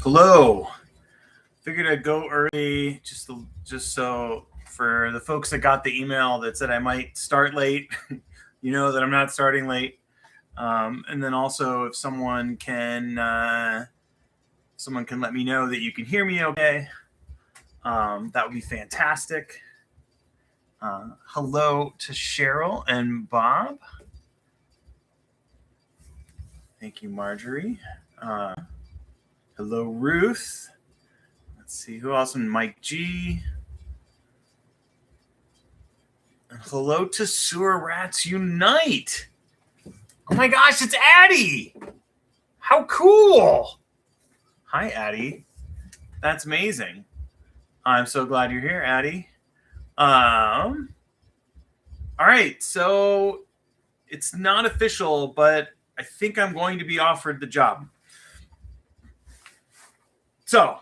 Hello. Figured I'd go early just so for the folks that got the email that said I might start late, you know that I'm not starting late. And then also if someone can let me know that you can hear me okay, that would be fantastic. Hello to Cheryl and Bob. Thank you, Marjorie. Hello, Ruth. Let's see who else. And Mike G. And hello to Sewer Rats Unite. Oh my gosh, it's Addie. How cool. Hi, Addie. That's amazing. I'm so glad you're here, Addie. All right, so it's not official, but I think I'm going to be offered the job. So,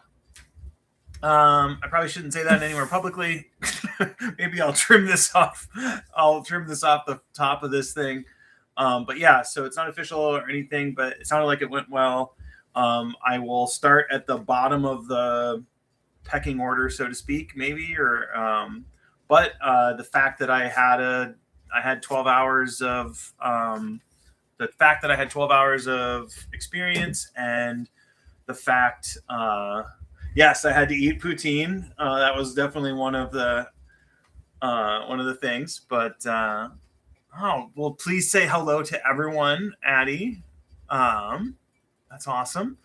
I probably shouldn't say that anywhere publicly. Maybe I'll trim this off. I'll trim this off the top of this thing. But yeah, so it's not official or anything, but it sounded like it went well. I will start at the bottom of the pecking order, so to speak, maybe, but the fact that I had 12 hours of experience, and the fact, yes, I had to eat poutine. That was definitely one of the things. But well, please say hello to everyone, Addie. That's awesome.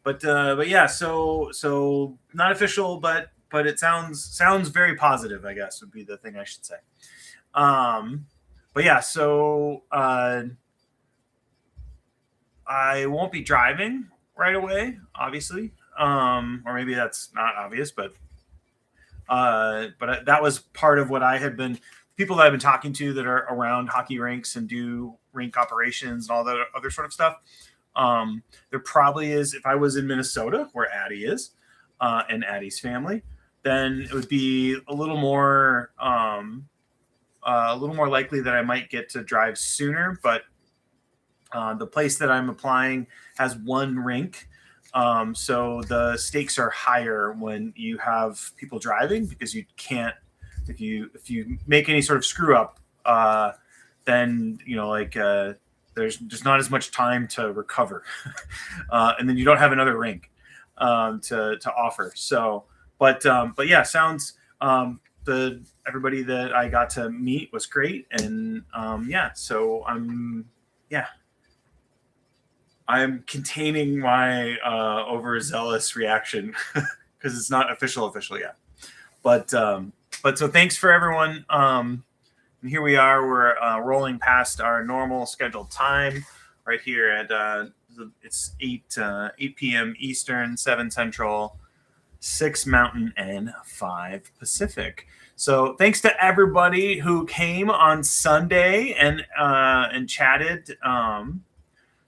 But yeah, so not official, but it sounds very positive, I guess, would be the thing I should say. But yeah, so I won't be driving right away, obviously. Or maybe that's not obvious, but that was part of what I had been, people that I've been talking to that are around hockey rinks and do rink operations and all that other sort of stuff. There probably is, if I was in Minnesota where Addie is, and Addie's family, then it would be a little more likely that I might get to drive sooner. But the place that I'm applying has one rink. So the stakes are higher when you have people driving, because you can't, if you make any sort of screw up, then, there's just not as much time to recover. And then you don't have another rink to offer. So, but yeah, sounds, everybody that I got to meet was great. And yeah, so I'm containing my overzealous reaction because it's not official yet. But so thanks for everyone. And here we are. We're rolling past our normal scheduled time right here at it's 8 p.m. Eastern, 7 Central, 6 Mountain, and 5 Pacific. So thanks to everybody who came on Sunday and chatted.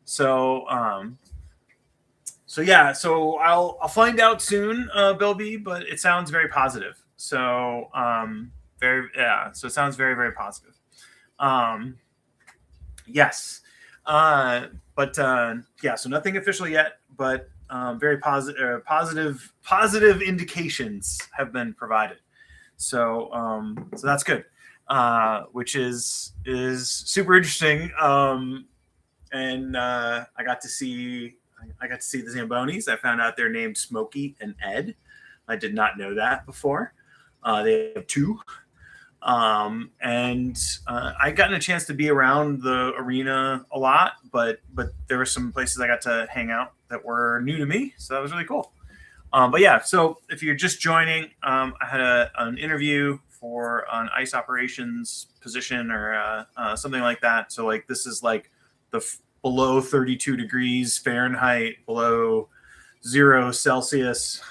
So yeah, so I'll find out soon, Bilby, but it sounds very positive. So so it sounds very, very positive. Yes. But yeah, so nothing official yet, but very positive indications have been provided. So that's good. Which is super interesting. And I got to see the Zambonis. I found out they're named Smokey and Ed. I did not know that before. They have 2. And I gotten a chance to be around the arena a lot, but there were some places I got to hang out that were new to me, so that was really cool. But yeah, so if you're just joining, I had an interview for an ice operations position or something like that. So like this is like the below 32 degrees Fahrenheit, below 0 Celsius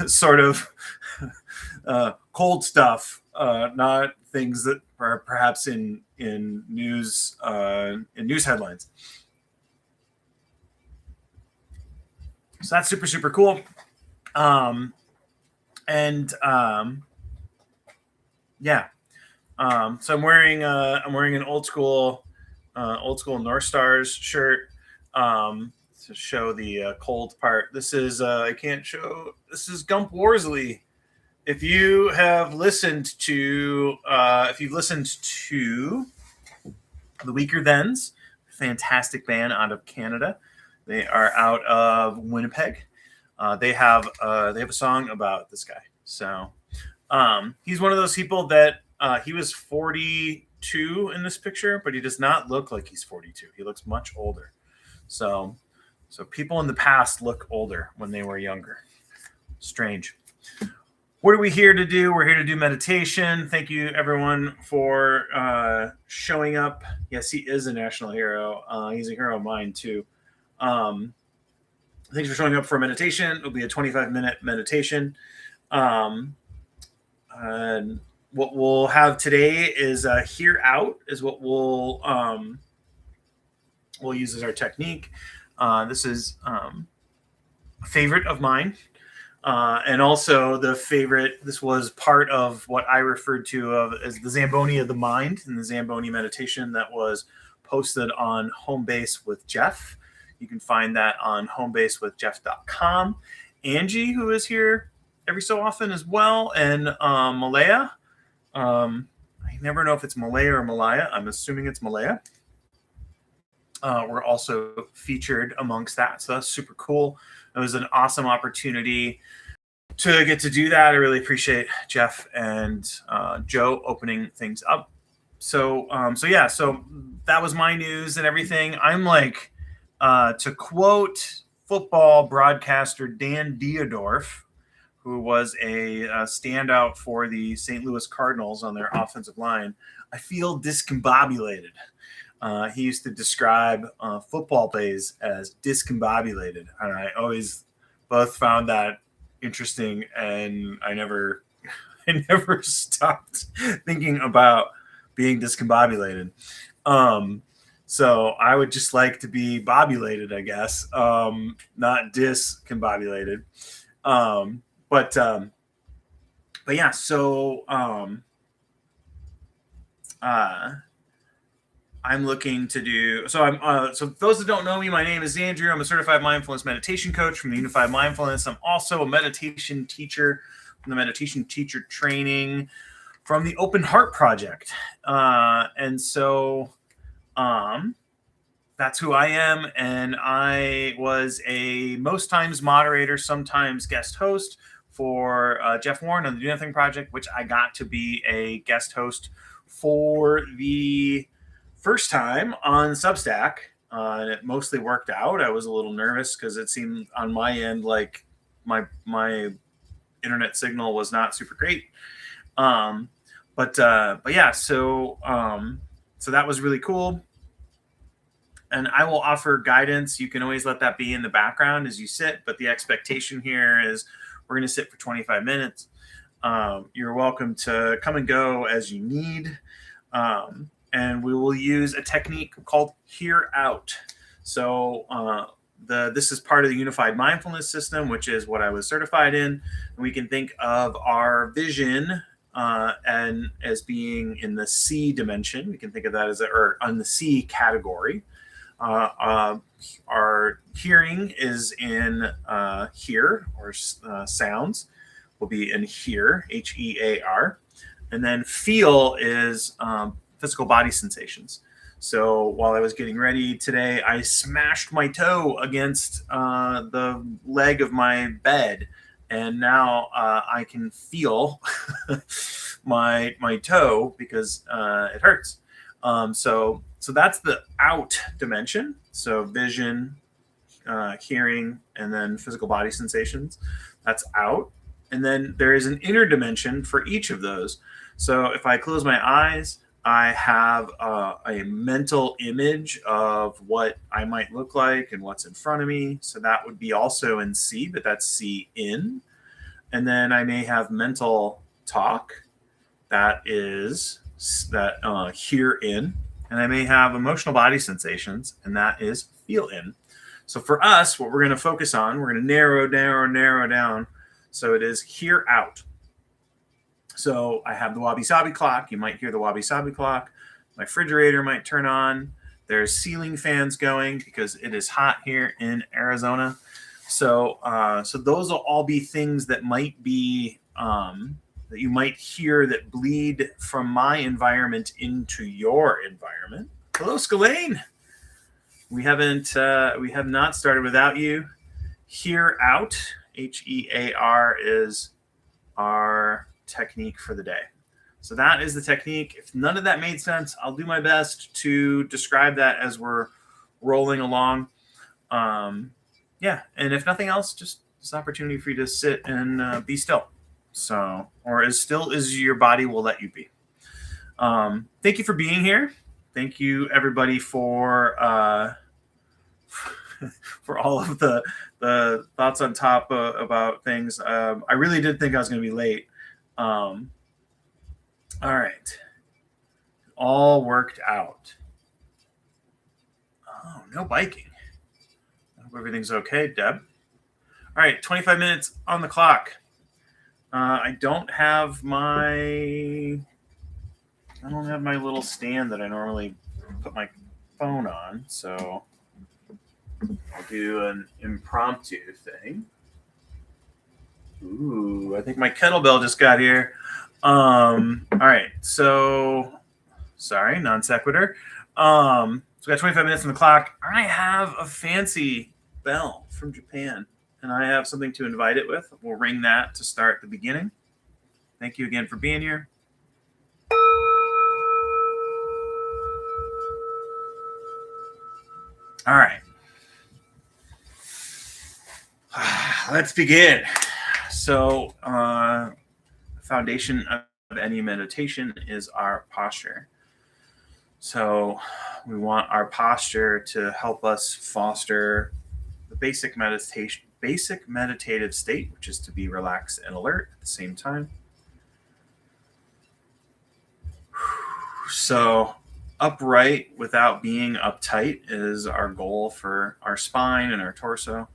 sort of cold stuff, not things that are perhaps in news headlines. So that's super, super cool. Yeah. So I'm wearing an old school North Stars shirt. to show the cold part. This is I can't show. This is Gump Worsley. If you have listened to, if you've listened to the Weaker Thens, fantastic band out of Canada. They are out of Winnipeg. They have a song about this guy. So he's one of those people that he was 42 in this picture, but he does not look like he's 42. He looks much older. So people in the past look older when they were younger. Strange. What are we here to do? We're here to do meditation. Thank you, everyone, for showing up. Yes, he is a national hero. He's a hero of mine, too. Thanks for showing up for meditation. It'll be a 25-minute meditation. And what we'll have today is hear out is what we'll use as our technique. This is a favorite of mine. And also the favorite, this was part of what I referred to as the Zamboni of the mind and the Zamboni meditation that was posted on Home Base with Jeff. You can find that on homebasewithjeff.com. Angie, who is here every so often as well, and Malaya. I never know if it's Malaya or Malaya. I'm assuming it's Malaya. We're also featured amongst that. So that's super cool. It was an awesome opportunity to get to do that. I really appreciate Jeff and Joe opening things up. So that was my news and everything. I'm like, to quote football broadcaster Dan Dierdorf, who was a standout for the St. Louis Cardinals on their offensive line, I feel discombobulated. He used to describe football plays as discombobulated, and I always both found that interesting, and I never stopped thinking about being discombobulated. So I would just like to be bobulated, I guess, not discombobulated. But yeah, so I'm looking to do, so those that don't know me, my name is Andrew. I'm a certified mindfulness meditation coach from the Unified Mindfulness. I'm also a meditation teacher from the meditation teacher training from the Open Heart Project. And so that's who I am. And I was a most times moderator, sometimes guest host for Jeff Warren on the Do Nothing Project, which I got to be a guest host for the first time on Substack. And it mostly worked out. I was a little nervous because it seemed on my end like my internet signal was not super great. But yeah, so that was really cool. And I will offer guidance. You can always let that be in the background as you sit, but the expectation here is we're going to sit for 25 minutes. You're welcome to come and go as you need. And we will use a technique called hear out. So this is part of the Unified Mindfulness System, which is what I was certified in. And we can think of our vision and as being in the C dimension. We can think of that as or on the C category. Our hearing is in hear, or sounds will be in hear, H-E-A-R. And then feel is physical body sensations. So while I was getting ready today, I smashed my toe against the leg of my bed. And now I can feel my toe because it hurts. So that's the out dimension. So vision, hearing, and then physical body sensations. That's out. And then there is an inner dimension for each of those. So if I close my eyes, I have a mental image of what I might look like and what's in front of me. So that would be also in C, but that's C in. And then I may have mental talk. That is that hear in. And I may have emotional body sensations, and that is feel in. So for us, what we're going to focus on, we're going to narrow down. So it is hear out. So I have the wabi-sabi clock. You might hear the wabi-sabi clock. My refrigerator might turn on. There's ceiling fans going because it is hot here in Arizona. So those will all be things that might be that you might hear that bleed from my environment into your environment. Hello, Scalane. We have not started without you. Hear out, HEAR, is our technique for the day. So that is the technique. If none of that made sense, I'll do my best to describe that as we're rolling along. Yeah, and if nothing else, just this opportunity for you to sit and be still. So, or as still as your body will let you be. Thank you for being here. Thank you, everybody, for for all of the thoughts on top about things. I really did think I was going to be late. All right, all worked out. Oh, no biking. I hope everything's okay, Deb. All right, 25 minutes on the clock. I don't have my little stand that I normally put my phone on, so I'll do an impromptu thing. Ooh, I think my kettlebell just got here. All right, so sorry, non sequitur. So we got 25 minutes on the clock. I have a fancy bell from Japan, and I have something to invite it with. We'll ring that to start the beginning. Thank you again for being here. All right. Let's begin. So, the foundation of any meditation is our posture. So, we want our posture to help us foster the basic meditative state, which is to be relaxed and alert at the same time. So, upright without being uptight is our goal for our spine and our torso.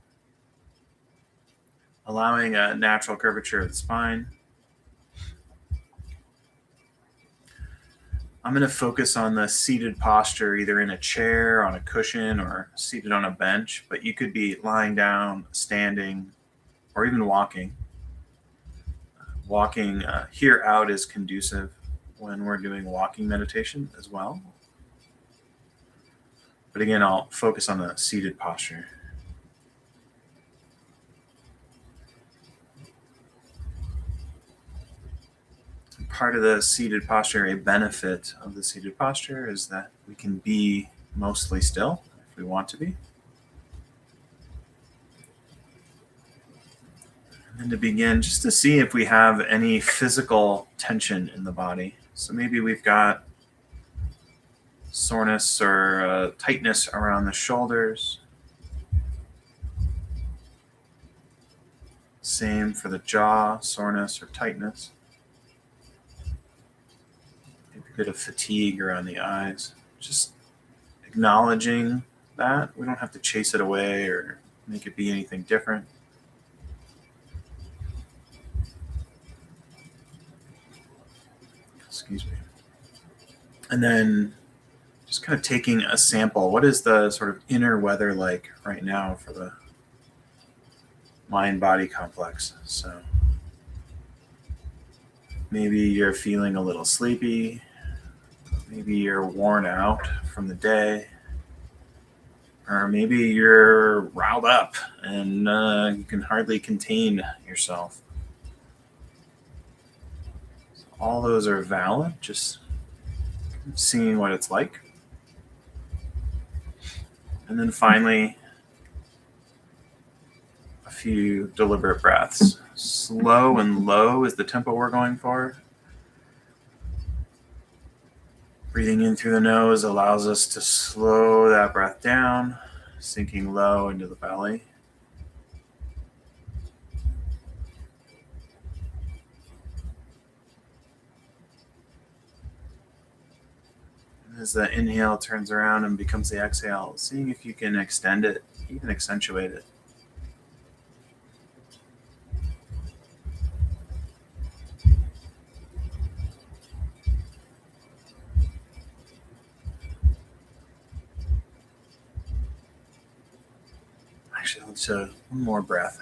Allowing a natural curvature of the spine. I'm going to focus on the seated posture, either in a chair, on a cushion, or seated on a bench, but you could be lying down, standing, or even walking. Walking here out is conducive when we're doing walking meditation as well. But again, I'll focus on the seated posture. Part of the seated posture, a benefit of the seated posture, is that we can be mostly still if we want to be. And then to begin, just to see if we have any physical tension in the body. So maybe we've got soreness or tightness around the shoulders. Same for the jaw, soreness or tightness. A bit of fatigue around the eyes. Just acknowledging that. We don't have to chase it away or make it be anything different. Excuse me. And then just kind of taking a sample. What is the sort of inner weather like right now for the mind-body complex? So maybe you're feeling a little sleepy. Maybe you're worn out from the day, or maybe you're riled up and you can hardly contain yourself. So all those are valid, just seeing what it's like. And then finally, a few deliberate breaths. Slow and low is the tempo we're going for. Breathing in through the nose allows us to slow that breath down, sinking low into the belly. And as the inhale turns around and becomes the exhale, seeing if you can extend it, even accentuate it. Actually, let's one more breath.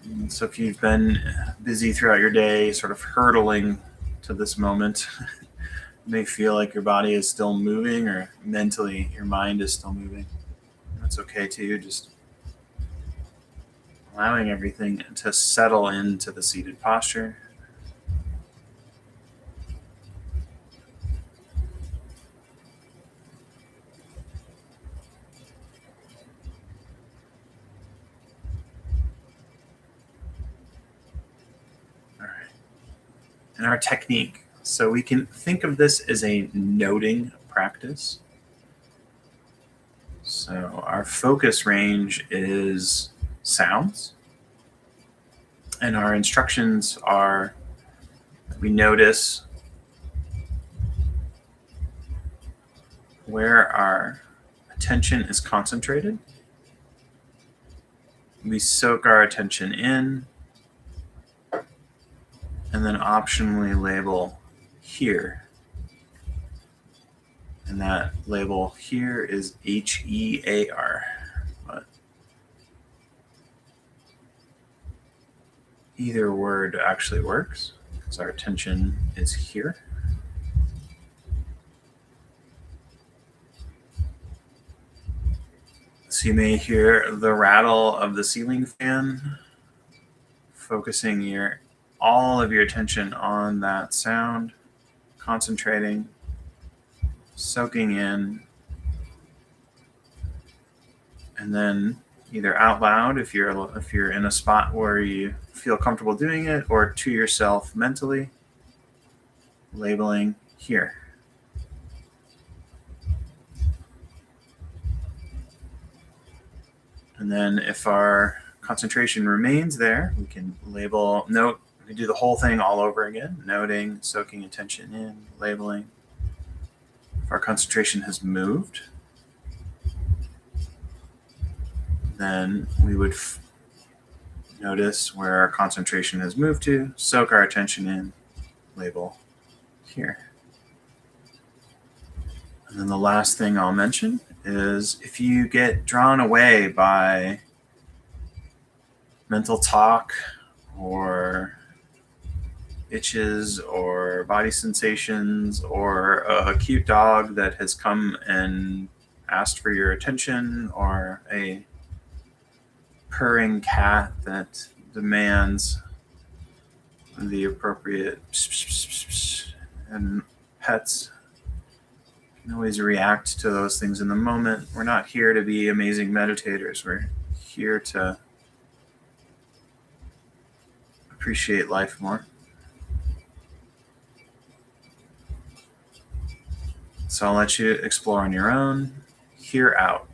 And so if you've been busy throughout your day, sort of hurtling to this moment, you may feel like your body is still moving, or mentally your mind is still moving. That's okay too. Just allowing everything to settle into the seated posture. All right. And our technique. So we can think of this as a noting practice. So our focus range is sounds. And our instructions are we notice where our attention is concentrated. We soak our attention in, and then optionally label here. And that label here is HEAR. But either word actually works because our attention is here. So you may hear the rattle of the ceiling fan, focusing all of your attention on that sound, concentrating, soaking in, and then either out loud if you're in a spot where you feel comfortable doing it, or to yourself mentally, labeling here. And then if our concentration remains there, we can note. We can do the whole thing all over again, noting, soaking attention in, labeling. If our concentration has moved, then we would notice where our concentration has moved to, soak our attention in, label here. And then the last thing I'll mention is if you get drawn away by mental talk or itches or body sensations or a cute dog that has come and asked for your attention, or a purring cat that demands the appropriate and pets can always react to those things in the moment. We're not here to be amazing meditators. We're here to appreciate life more. So I'll let you explore on your own. Hear out.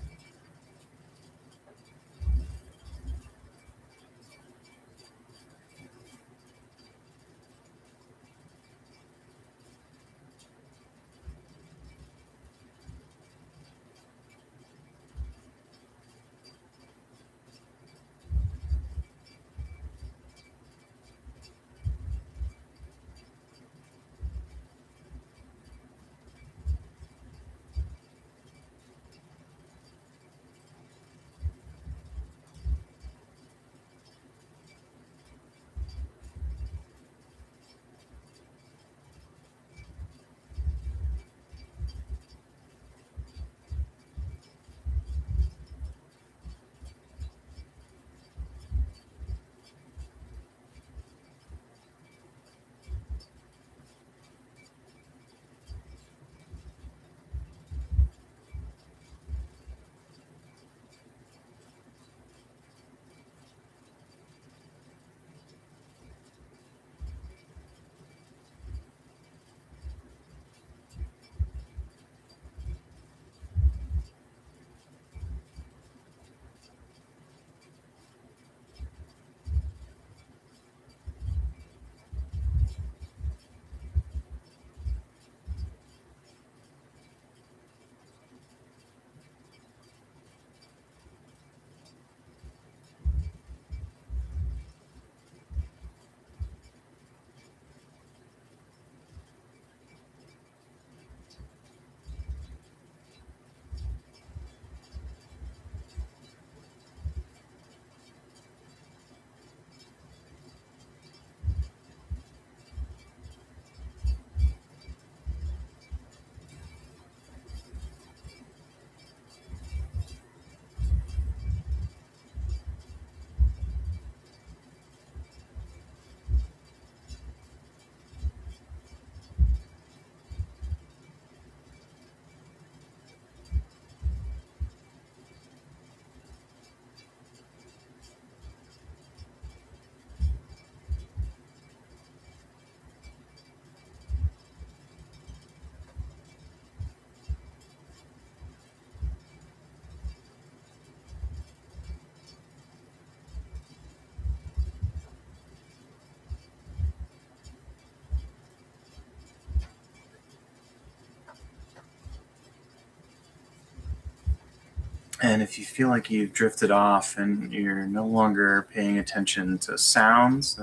And if you feel like you've drifted off and you're no longer paying attention to sounds,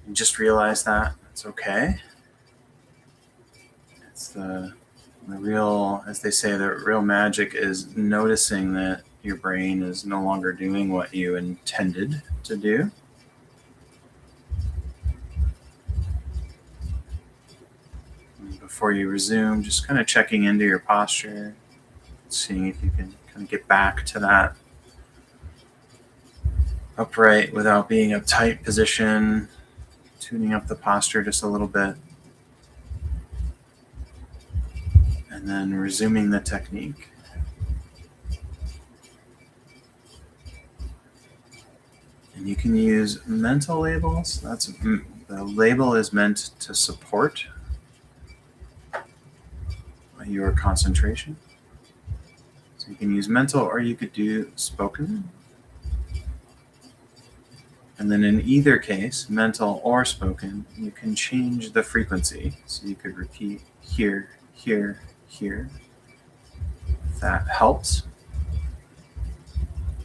you just realize that it's okay. It's the real, as they say, the real magic is noticing that your brain is no longer doing what you intended to do. And before you resume, just kind of checking into your posture, seeing if you can kind of get back to that upright without being uptight position, tuning up the posture just a little bit, and then resuming the technique. And you can use mental labels. The label is meant to support your concentration. So you can use mental, or you could do spoken. And then in either case, mental or spoken, you can change the frequency. So you could repeat here, here, here. If that helps.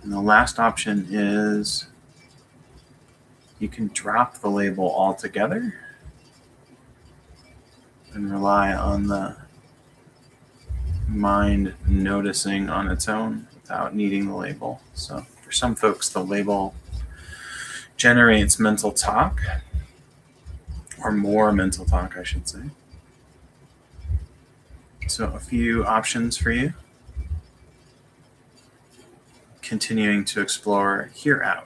And the last option is you can drop the label altogether and rely on the mind noticing on its own without needing the label. So for some folks, the label generates mental talk, or more mental talk, I should say. So a few options for you. Continuing to explore here out.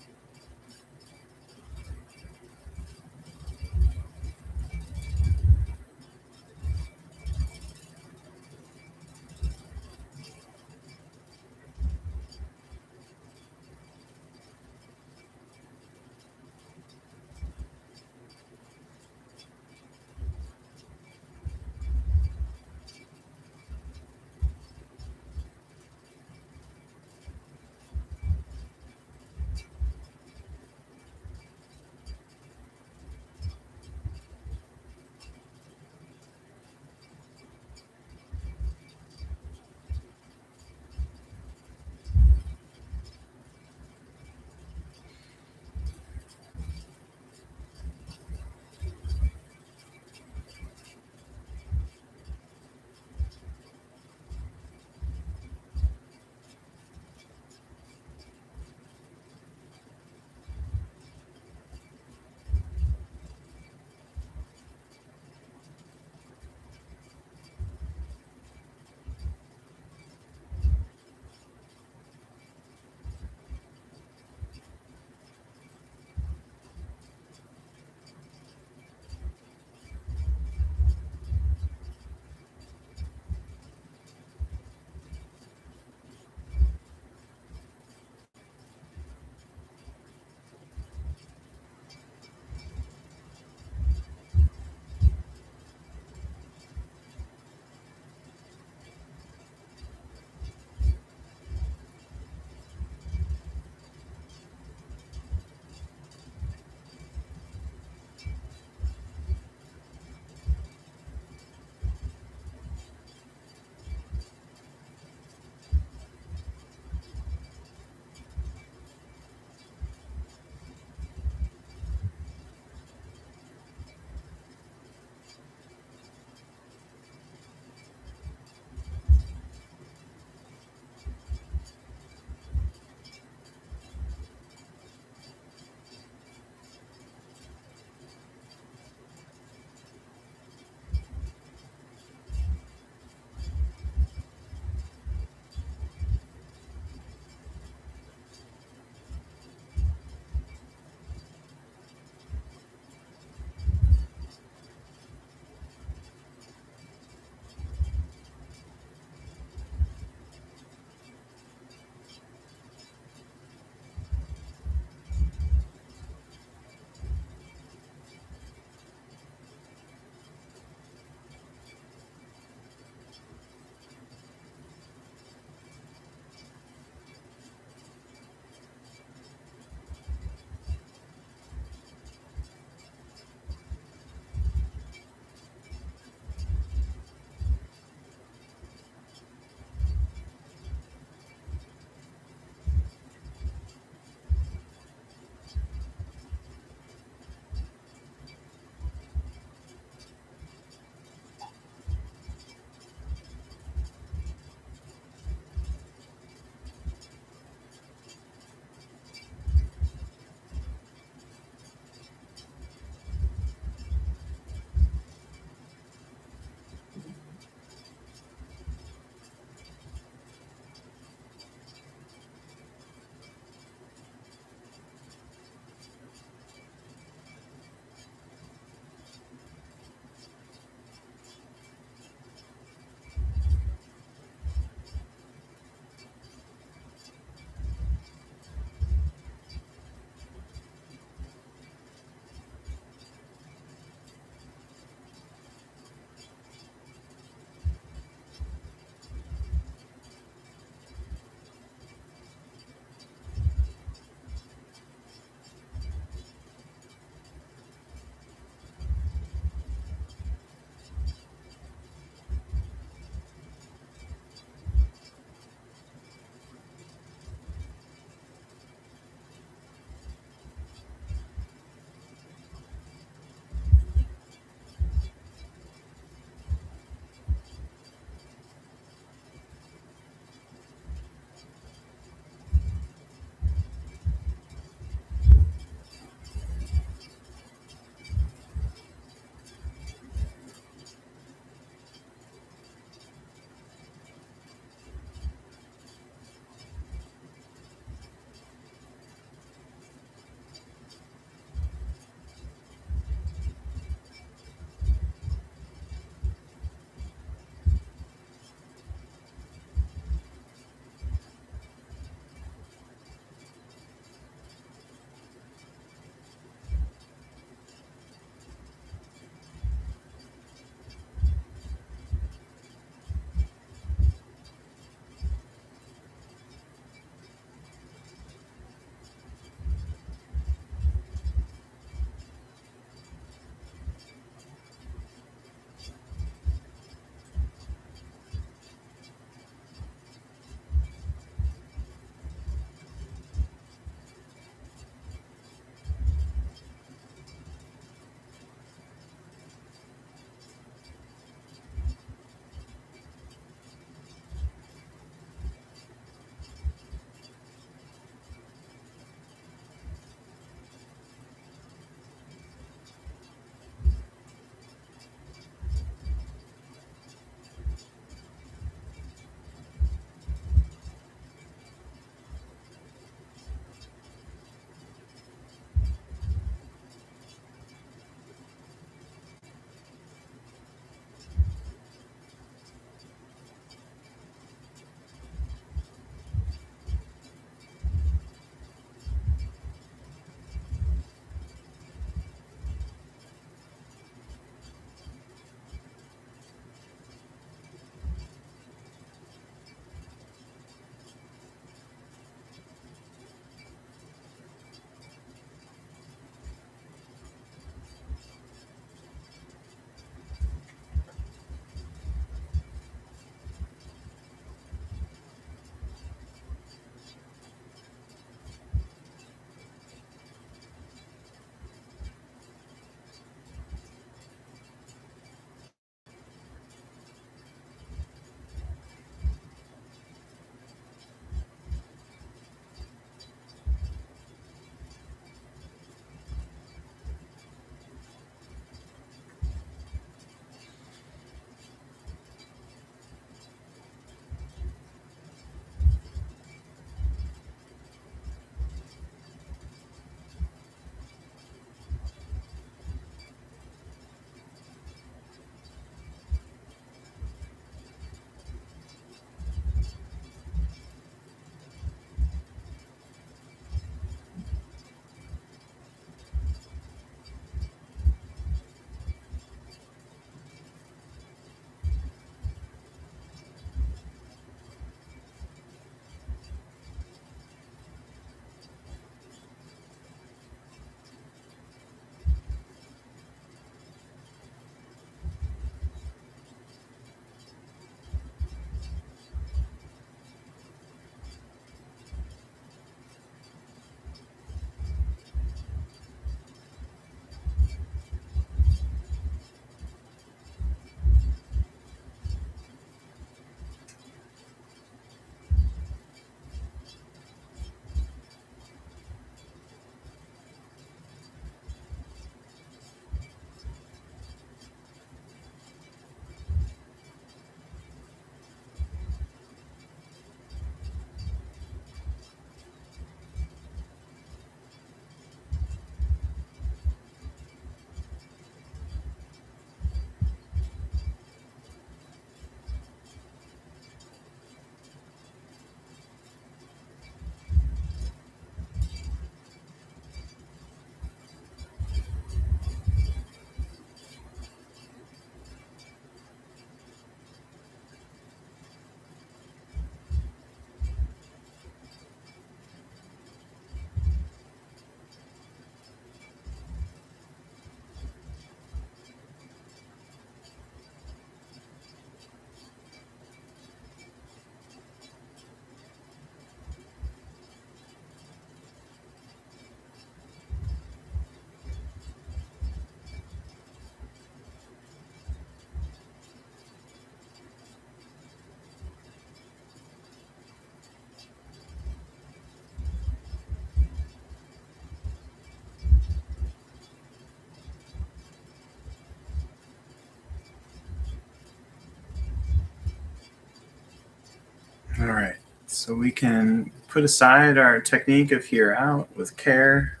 So we can put aside our technique of here out with care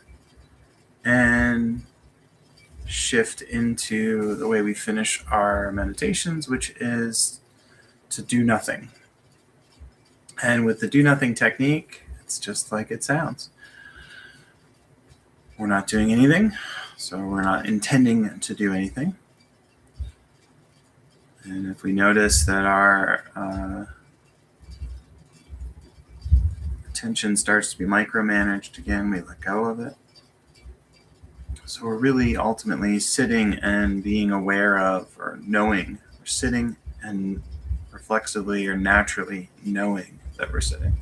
and shift into the way we finish our meditations, which is to do nothing. And with the do nothing technique, it's just like it sounds. We're not doing anything, so we're not intending to do anything. And if we notice that our attention starts to be micromanaged again, we let go of it. So we're really ultimately sitting and being aware of, or knowing. We're sitting and reflexively or naturally knowing that we're sitting.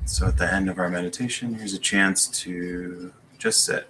So at the end of our meditation, here's a chance to just sit.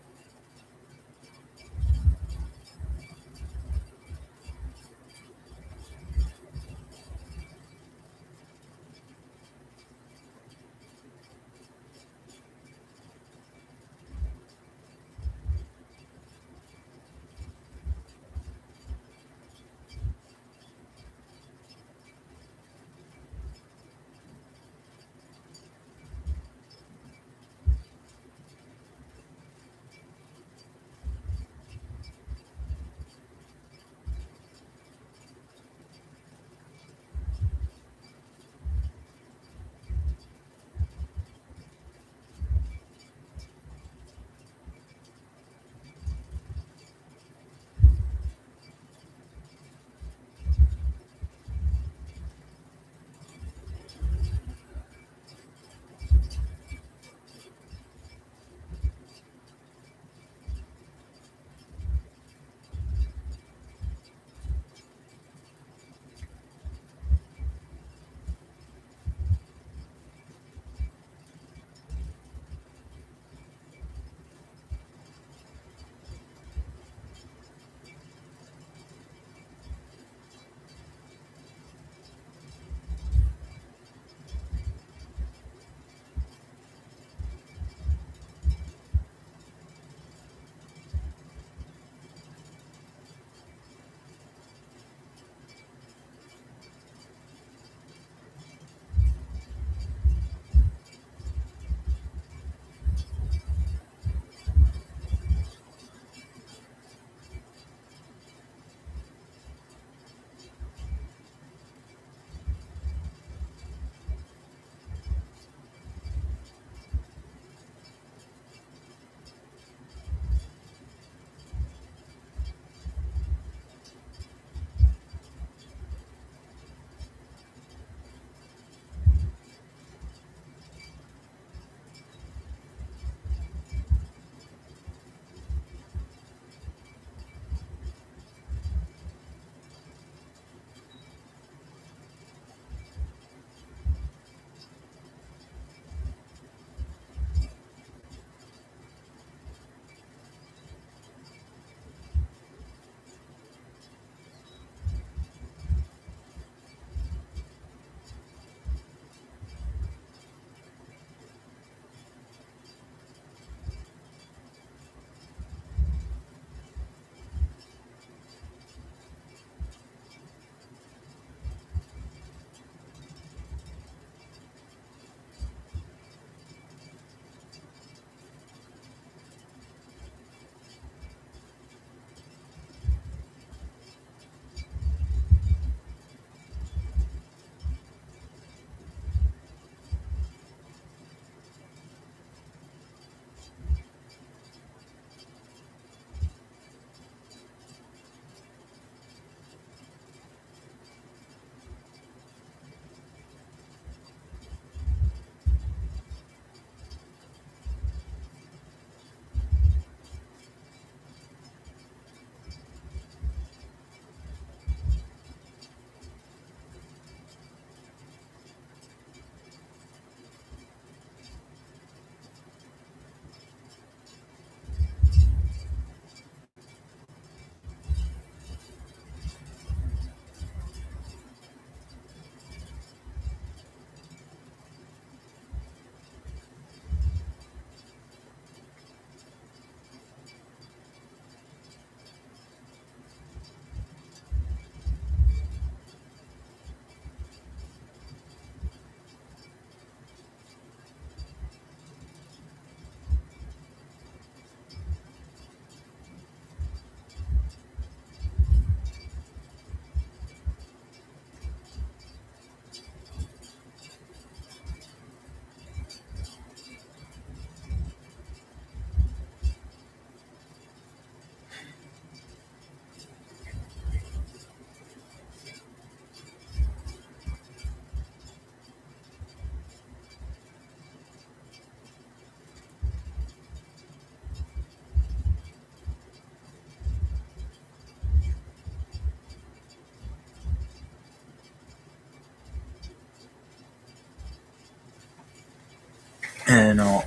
then I'll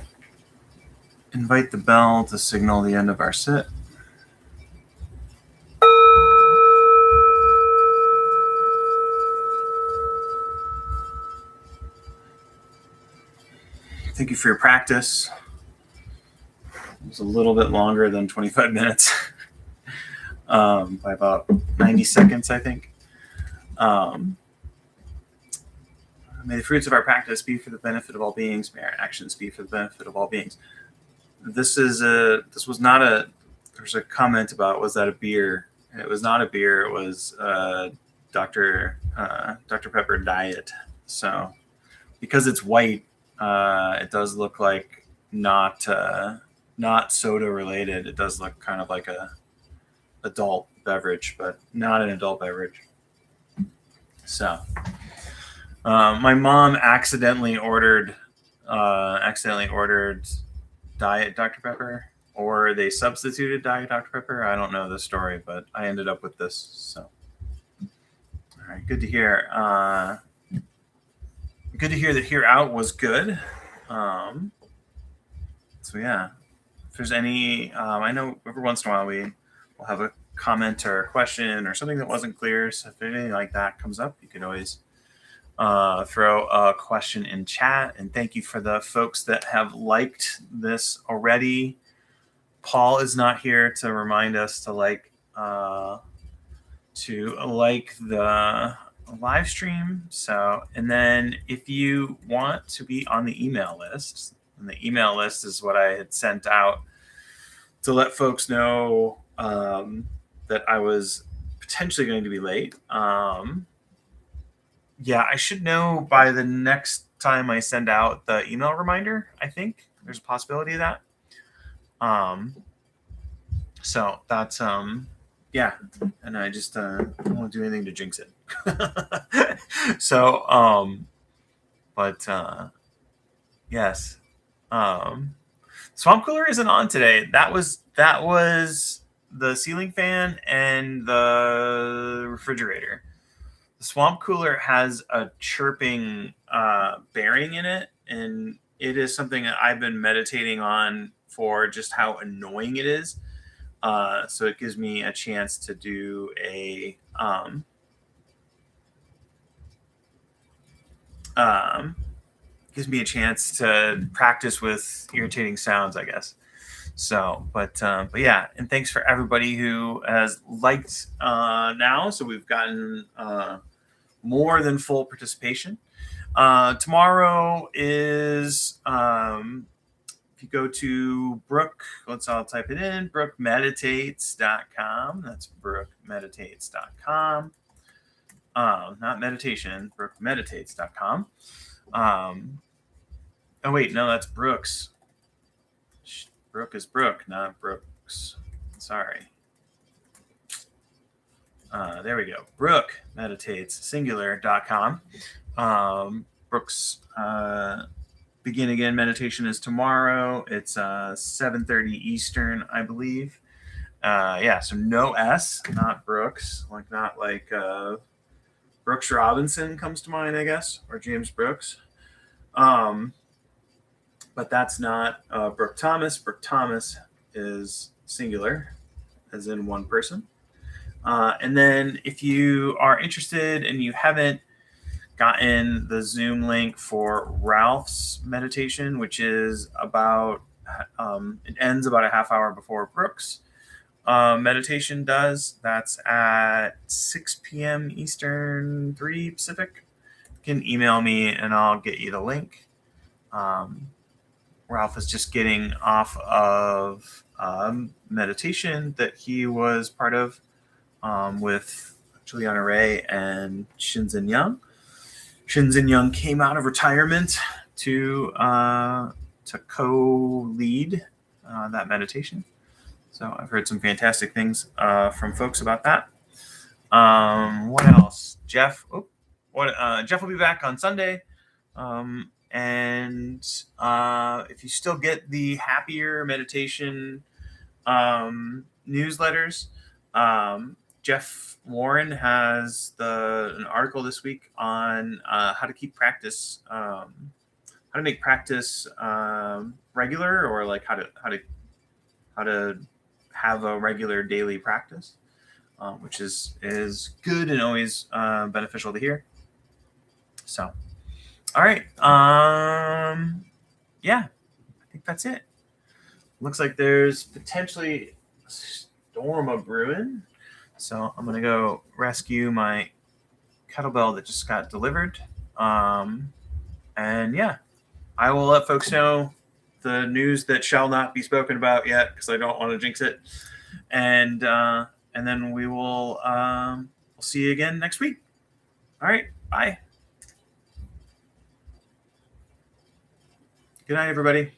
invite the bell to signal the end of our sit. Thank you for your practice. It was a little bit longer than 25 minutes, by about 90 seconds, I think. May the fruits of our practice be for the benefit of all beings. May our actions be for the benefit of all beings. This was not a. There's a comment about, was that a beer? It was not a beer. It was Dr. Pepper Diet. So because it's white, it does look like not soda related. It does look kind of like a adult beverage, but not an adult beverage. So my mom accidentally ordered Diet Dr. Pepper, or they substituted Diet Dr. Pepper. I don't know the story, but I ended up with this. So, all right, good to hear. Good to hear that Here Out was good. So yeah, if there's any, I know every once in a while we'll have a comment or a question or something that wasn't clear. So if anything like that comes up, you can always throw a question in chat. And thank you for the folks that have liked this already. Paul is not here to remind us to like the live stream. So, and then if you want to be on the email list, and the email list is what I had sent out to let folks know that I was potentially going to be late. Yeah, I should know by the next time I send out the email reminder. I think there's a possibility of that. So that's yeah, and I just don't want to do anything to jinx it. So but yes, swamp cooler isn't on today. That was the ceiling fan and the refrigerator. The swamp cooler has a chirping bearing in it, and it is something that I've been meditating on for just how annoying it is. So it gives me a chance to do a gives me a chance to practice with irritating sounds, I guess. So, but yeah, and thanks for everybody who has liked now. So we've gotten more than full participation. Tomorrow is if you go to Brooke, I'll type it in, brookemeditates.com. That's brookemeditates.com. Not meditation, brookemeditates.com. Oh wait, no, that's Brooks. Brooke is Brooke, not Brooks. Sorry. There we go. Brooke meditates singular.com. Brooks begin again meditation is tomorrow. It's 7:30 Eastern, I believe. Yeah, so no S, not Brooks, not like Brooks Robinson comes to mind, I guess, or James Brooks. But that's not Brooke Thomas. Brooke Thomas is singular, as in one person. And then if you are interested and you haven't gotten the Zoom link for Ralph's meditation, which is about, it ends about a half hour before Brooks' meditation does. That's at 6 p.m. Eastern, 3 Pacific. You can email me and I'll get you the link. Ralph is just getting off of meditation that he was part of with Juliana Ray and Shinzen Young. Shinzen Young came out of retirement to co-lead that meditation. So I've heard some fantastic things from folks about that. What else? Jeff will be back on Sunday. And if you still get the Happier Meditation newsletters, Jeff Warren has an article this week on how to keep practice to make practice regular, or like how to have a regular daily practice, which is good and always beneficial to hear. So, all right, yeah, I think that's it. Looks like there's potentially a storm a brewing, so I'm gonna go rescue my kettlebell that just got delivered. And yeah, I will let folks know the news that shall not be spoken about yet, because I don't want to jinx it. And then we will we'll see you again next week. All right, bye. Good night, everybody.